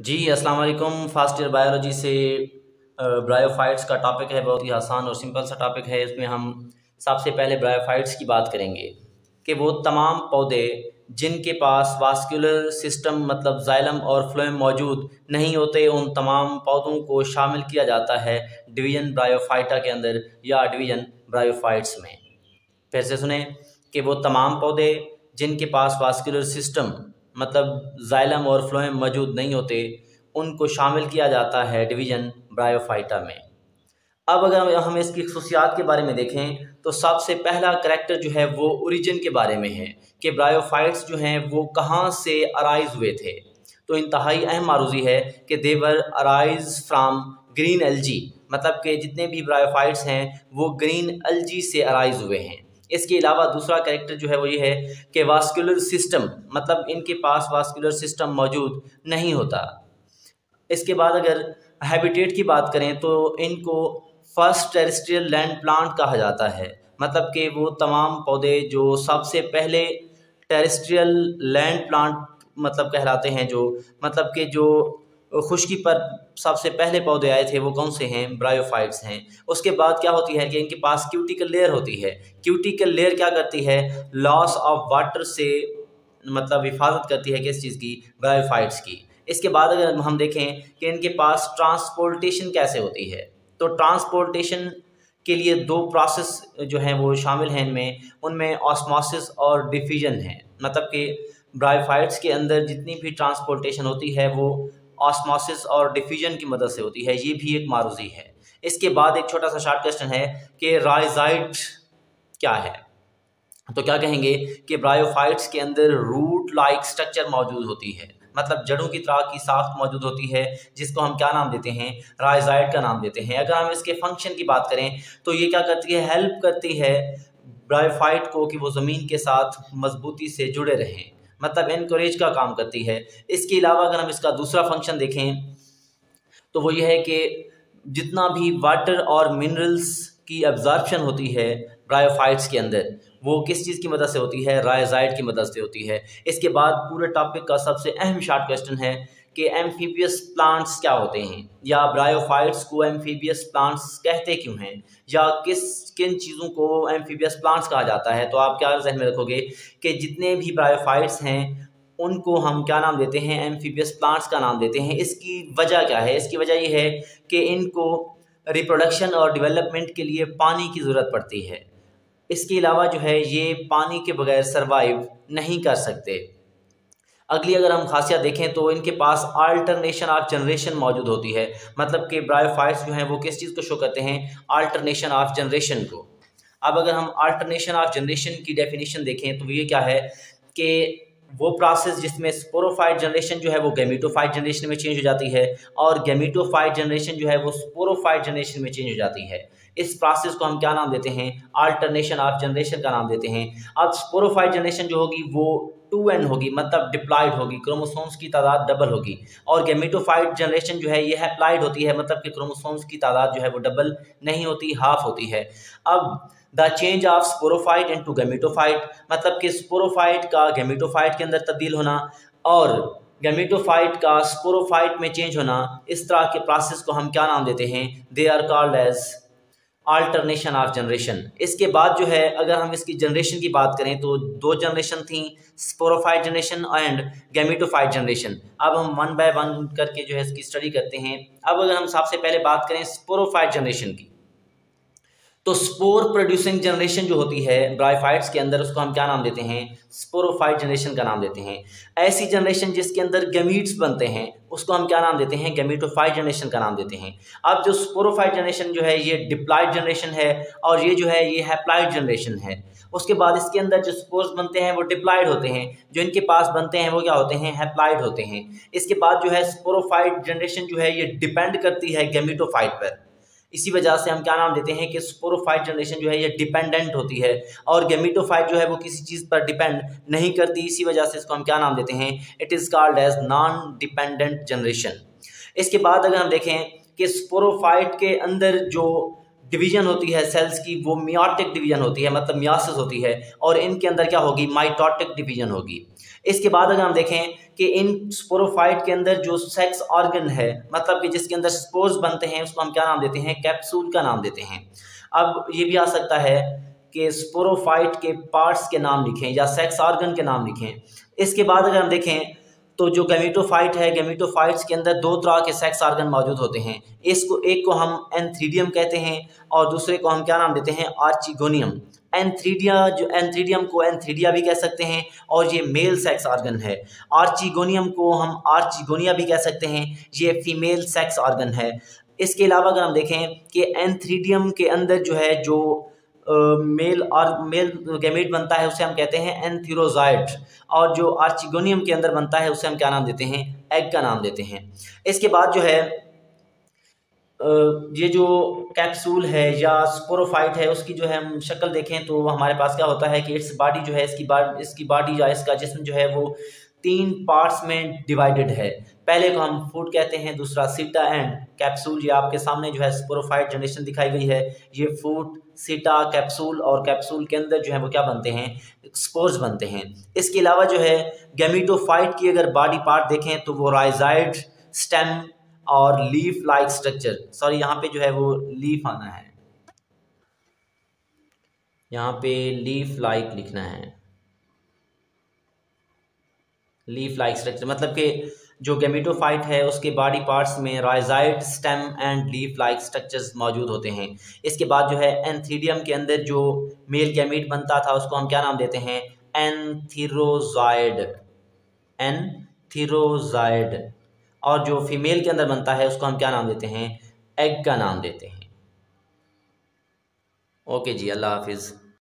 जी अस्सलाम वालेकुम। Fast year biology से ब्रायोफाइट्स का टॉपिक है। बहुत ही आसान और सिंपल सा टॉपिक है। इसमें हम सबसे पहले ब्रायोफाइट्स की बात करेंगे कि वो तमाम पौधे जिनके पास वास्कुलर सिस्टम मतलब जाइलम और फ्लोएम मौजूद नहीं होते, उन तमाम पौधों को शामिल किया जाता है डिवीजन ब्रायोफाइटा के अंदर या डिवीजन ब्रायोफाइट्स में। फिर से सुने कि वो तमाम पौधे जिनके पास वास्कुलर सिस्टम मतलब जाइलम और फ्लोएम मौजूद नहीं होते, उनको शामिल किया जाता है डिवीजन ब्रायोफाइटा में। अब अगर हम इसकी खसूसियात के बारे में देखें तो सबसे पहला करैक्टर जो है वो ओरिजिन के बारे में है कि ब्रायोफाइट्स जो हैं वो कहाँ से अराइज हुए थे। तो इंतहाई अहम मारूजी है कि देवर अराइज फ्राम ग्रीन एल्जी, मतलब कि जितने भी ब्रायोफाइट्स हैं वो ग्रीन एल्जी से अराइज हुए हैं। इसके अलावा दूसरा कैरेक्टर जो है वो ये है कि वास्कुलर सिस्टम मतलब इनके पास वास्कुलर सिस्टम मौजूद नहीं होता। इसके बाद अगर हैबिटेट की बात करें तो इनको फर्स्ट टेरेस्ट्रियल लैंड प्लांट कहा जाता है, मतलब कि वो तमाम पौधे जो सबसे पहले टेरेस्ट्रियल लैंड प्लांट मतलब कहलाते हैं, जो मतलब कि जो खुश्की पर सबसे पहले पौधे आए थे वो कौन से हैं? ब्रायोफाइट्स हैं। उसके बाद क्या होती है कि इनके पास क्यूटिकल लेयर होती है। क्यूटिकल लेयर क्या करती है? लॉस ऑफ वाटर से मतलब हिफाजत करती है किस चीज़ की? ब्रायोफाइट्स की। इसके बाद अगर हम देखें कि इनके पास ट्रांसपोर्टेशन कैसे होती है, तो ट्रांसपोर्टेशन के लिए दो प्रोसेस जो हैं वो शामिल हैं इनमें, उनमें ऑस्मोसिस और डिफ्यूजन है। मतलब कि ब्रायोफाइट्स के अंदर जितनी भी ट्रांसपोर्टेशन होती है वो ऑस्मोसिस और डिफ्यूजन की मदद से होती है। ये भी एक मारूजी है। इसके बाद एक छोटा सा शॉर्ट क्वेश्चन है कि राइजाइट क्या है? तो क्या कहेंगे कि ब्रायोफाइट्स के अंदर रूट लाइक स्ट्रक्चर मौजूद होती है, मतलब जड़ों की तरह की साख्त मौजूद होती है, जिसको हम क्या नाम देते हैं? राइजाइट का नाम देते हैं। अगर हम इसके फंक्शन की बात करें तो ये क्या करती है? हेल्प करती है ब्रायोफाइट को कि वो ज़मीन के साथ मजबूती से जुड़े रहें, मतलब इनकरेज का काम करती है। इसके अलावा अगर हम इसका दूसरा फंक्शन देखें तो वो ये है कि जितना भी वाटर और मिनरल्स की एब्जॉर्प्शन होती है ब्रायोफाइट्स के अंदर, वो किस चीज़ की मदद से होती है? राइजाइट की मदद से होती है। इसके बाद पूरे टॉपिक का सबसे अहम शॉर्ट क्वेश्चन है कि एम्फीबियस प्लांट्स क्या होते हैं, या ब्रायोफाइट्स को एम्फीबियस प्लांट्स कहते क्यों हैं, या किन चीज़ों को एम्फीबियस प्लांट्स कहा जाता है। तो आप क्या जहन में रखोगे कि जितने भी ब्रायोफाइट्स हैं उनको हम क्या नाम देते हैं? एम्फीबियस प्लांट्स का नाम देते हैं। इसकी वजह क्या है? इसकी वजह ये है कि इनको रिप्रोडक्शन और डेवलपमेंट के लिए पानी की ज़रूरत पड़ती है। इसके अलावा जो है ये पानी के बगैर सरवाइव नहीं कर सकते। अगली अगर हम खासियत देखें तो इनके पास अल्टरनेशन ऑफ जनरेशन मौजूद होती है, मतलब कि ब्रायोफाइट्स जो हैं वो किस चीज़ को शो करते हैं? अल्टरनेशन ऑफ जनरेशन को। अब अगर हम अल्टरनेशन ऑफ जनरेशन की डेफिनेशन देखें तो ये क्या है कि वो प्रोसेस जिसमें स्पोरोफाइट जनरेशन जो है वो गैमेटोफाइट जनरेशन में चेंज हो जाती है, और गैमेटोफाइट जनरेशन जो है वो स्पोरोफाइट जनरेशन में चेंज हो जाती है। इस प्रोसेस को हम क्या नाम देते हैं? अल्टरनेशन ऑफ जनरेशन का नाम देते हैं। अब स्पोरोफाइट जनरेशन जो होगी वो 2n होगी, मतलब डिप्लॉयड होगी, क्रोमोसोम्स की तादाद डबल होगी। और गैमेटोफाइट जनरेशन जो है ये हैप्लॉयड होती है, मतलब कि क्रोमोसोम्स की तादाद जो है वो डबल नहीं होती, हाफ होती है। अब the change of sporophyte into gametophyte, मतलब कि स्पोरोफाइट का गैमेटोफाइट के अंदर तब्दील होना और गैमेटोफाइट का स्पोरोफाइट में चेंज होना, इस तरह के प्रोसेस को हम क्या नाम देते हैं? They are called as alternation of generation. इसके बाद जो है अगर हम इसकी जनरेशन की बात करें तो दो जनरेशन थी, sporophyte generation and gametophyte generation. अब हम वन बाय वन करके जो है इसकी स्टडी करते हैं। अब अगर हम सबसे पहले बात करें स्पोरोफाइट जनरेशन की, तो स्पोर प्रोड्यूसिंग जनरेशन जो होती है ब्रायोफाइट्स के अंदर, उसको हम क्या नाम देते हैं? स्पोरोफाइट जनरेशन का नाम देते हैं। ऐसी जनरेशन जिसके अंदर गैमीट्स बनते हैं उसको हम क्या नाम देते हैं? गैमेटोफाइट जनरेशन का नाम देते हैं। अब जो स्पोरोफाइट जनरेशन जो है ये डिप्लॉयड जनरेशन है, और ये जो है ये हैप्लॉयड जनरेशन है। उसके बाद इसके अंदर जो स्पोर्स बनते हैं वो डिप्लॉयड होते हैं, जो इनके पास बनते हैं वो क्या होते हैं? हैप्लॉयड होते हैं। इसके बाद जो है स्पोरोफाइट जनरेशन जो है ये डिपेंड करती है गैमेटोफाइट पर। इसी वजह से हम क्या नाम देते हैं कि स्पोरोफाइट जनरेशन जो है ये डिपेंडेंट होती है, और गैमेटोफाइट जो है वो किसी चीज़ पर डिपेंड नहीं करती। इसी वजह से इसको हम क्या नाम देते हैं? It is called as non dependent generation. इसके बाद अगर हम देखें कि स्पोरोफाइट के अंदर जो डिवीजन होती है सेल्स की, वो मियोटिक डिवीजन होती है, मतलब मियासिस होती है, और इनके अंदर क्या होगी? माइटोटिक डिवीजन होगी। इसके बाद अगर हम देखें कि इन स्पोरोफाइट के अंदर जो सेक्स ऑर्गन है, मतलब कि जिसके अंदर स्पोर्स बनते हैं, उसको हम क्या नाम देते हैं? कैप्सूल का नाम देते हैं। अब ये भी आ सकता है कि स्पोरोफाइट के पार्ट्स के नाम लिखें या सेक्स ऑर्गन के नाम लिखें। इसके बाद अगर हम देखें तो जो गैमेटोफाइट है, गैमेटोफाइट्स के अंदर दो तरह के सेक्स ऑर्गन मौजूद होते हैं। एक को हम एंथ्रीडियम कहते हैं और दूसरे को हम क्या नाम देते हैं? आर्चिगोनियम। एंथ्रीडियम को एंथ्रीडिया भी कह सकते हैं और ये मेल सेक्स ऑर्गन है। आर्चिगोनियम को हम आर्चिगोनिया भी कह सकते हैं, ये फीमेल सेक्स ऑर्गन है। इसके अलावा अगर हम देखें कि एंथ्रीडियम के अंदर जो है जो मेल गैमेट बनता है उसे हम कहते हैं एंथीरोजाइट, और जो आर्चिगोनियम के अंदर बनता है उसे हम क्या नाम देते हैं? एग का नाम देते हैं। इसके बाद जो है ये जो कैप्सूल है या स्पोरोफाइट है उसकी जो है हम शक्ल देखें तो हमारे पास क्या होता है कि इट्स बॉडी जो है इसकी बॉडी या इसका जिस्म जो है वो 3 पार्ट्स में डिवाइडेड है। पहले को हम फूड कहते हैं, दूसरा सीटा एंड कैप्सूल। ये आपके सामने जो है स्पोरोफाइट जनरेशन दिखाई गई है। ये फूड, सीटा, कैप्सूल, और कैप्सूल के अंदर जो है वो क्या बनते हैं? स्पोर्स बनते हैं। इसके अलावा जो है गैमेटोफाइट की अगर बॉडी पार्ट देखें तो वो राइजाइड, स्टेम और लीफ लाइक स्ट्रक्चर, सॉरी यहाँ पे जो है वो लीफ आना है, यहाँ पे लीफ लाइक लिखना है। लीफ लाइक स्ट्रक्चर मतलब कि जो गैमेटोफाइट है उसके बॉडी पार्ट्स में rhizoid, stem and leaf like structures मौजूद होते हैं। इसके बाद जो है एंथीडियम के अंदर जो मेल गैमेट बनता था उसको हम क्या नाम देते हैं? एंथीरोजाइड। एंथीरोजाइड। और जो फीमेल के अंदर बनता है उसको हम क्या नाम देते हैं? एग का नाम देते हैं। ओके जी, अल्लाह हाफिज़।